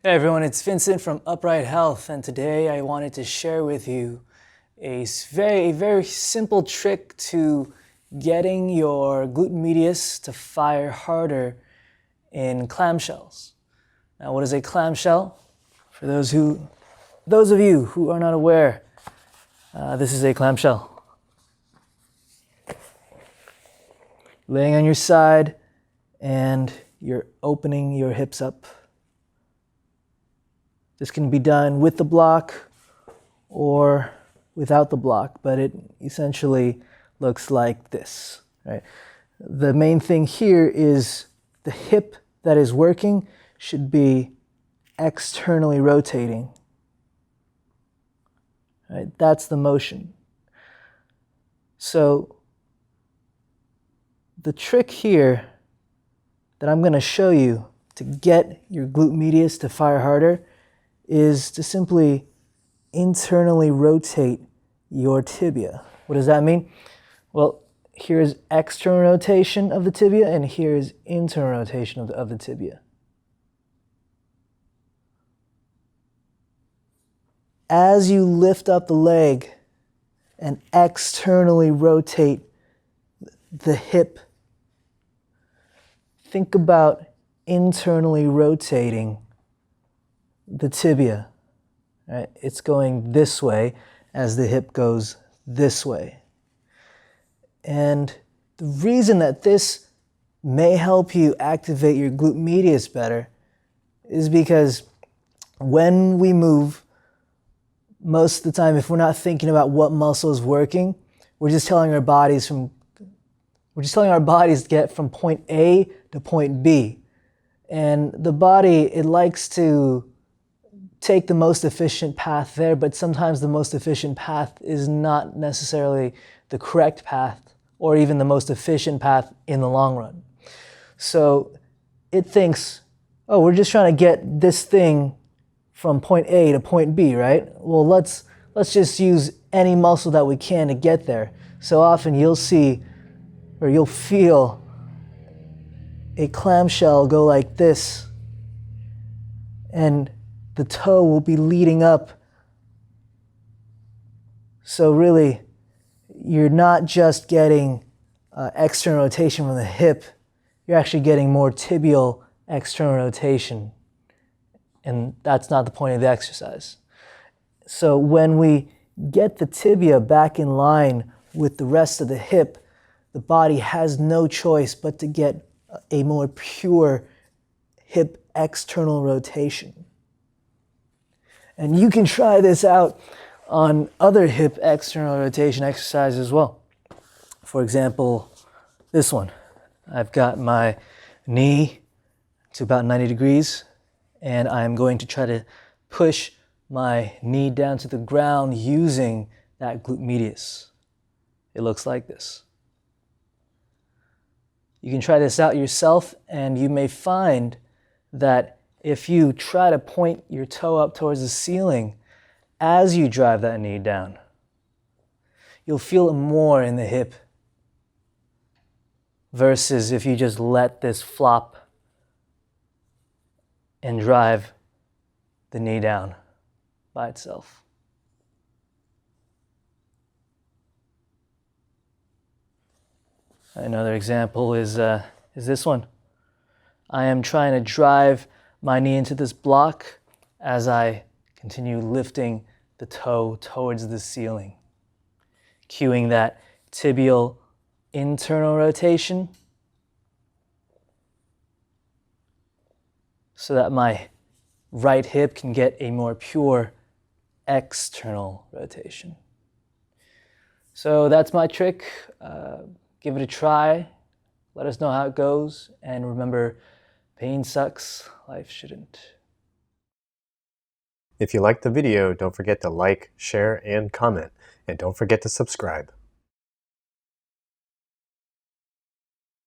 Hey everyone, it's Vincent from Upright Health, and today I wanted to share with you a very simple trick to getting your glute medius to fire harder in clamshells. Now, what is a clamshell? For those of you who are not aware, this is a clamshell. Laying on your side, and you're opening your hips up. This can be done with the block or without the block, but it essentially looks like this, right? The main thing here is the hip that is working should be externally rotating, right? That's the motion. So the trick here that I'm going to show you to get your glute medius to fire harder is to simply internally rotate your tibia. What does that mean? Well, here's external rotation of the tibia, and here's internal rotation of the tibia. As you lift up the leg and externally rotate the hip, think about internally rotating the tibia, right? It's going this way as the hip goes this way. And the reason that this may help you activate your glute medius better is because when we move, most of the time, if we're not thinking about what muscle is working, we're just telling our bodies to get from point A to point B. And the body, it likes to take the most efficient path there, but sometimes the most efficient path is not necessarily the correct path or even the most efficient path in the long run. So it thinks, oh, we're just trying to get this thing from point A to point B, right? Well, let's just use any muscle that we can to get there. So often you'll see or you'll feel a clamshell go like this, and the toe will be leading up. So really, you're not just getting external rotation from the hip, you're actually getting more tibial external rotation. And that's not the point of the exercise. So when we get the tibia back in line with the rest of the hip, the body has no choice but to get a more pure hip external rotation. And you can try this out on other hip external rotation exercises as well. For example, this one. I've got my knee to about 90 degrees, and I'm going to try to push my knee down to the ground using that glute medius. It looks like this. You can try this out yourself, and you may find that if you try to point your toe up towards the ceiling as you drive that knee down, you'll feel it more in the hip versus if you just let this flop and drive the knee down by itself. Another example is this one. I am trying to drive my knee into this block as I continue lifting the toe towards the ceiling, cueing that tibial internal rotation so that my right hip can get a more pure external rotation. So that's my trick. Give it a try. Let us know how it goes. And remember, pain sucks, life shouldn't. If you liked the video, don't forget to like, share, and comment. And don't forget to subscribe.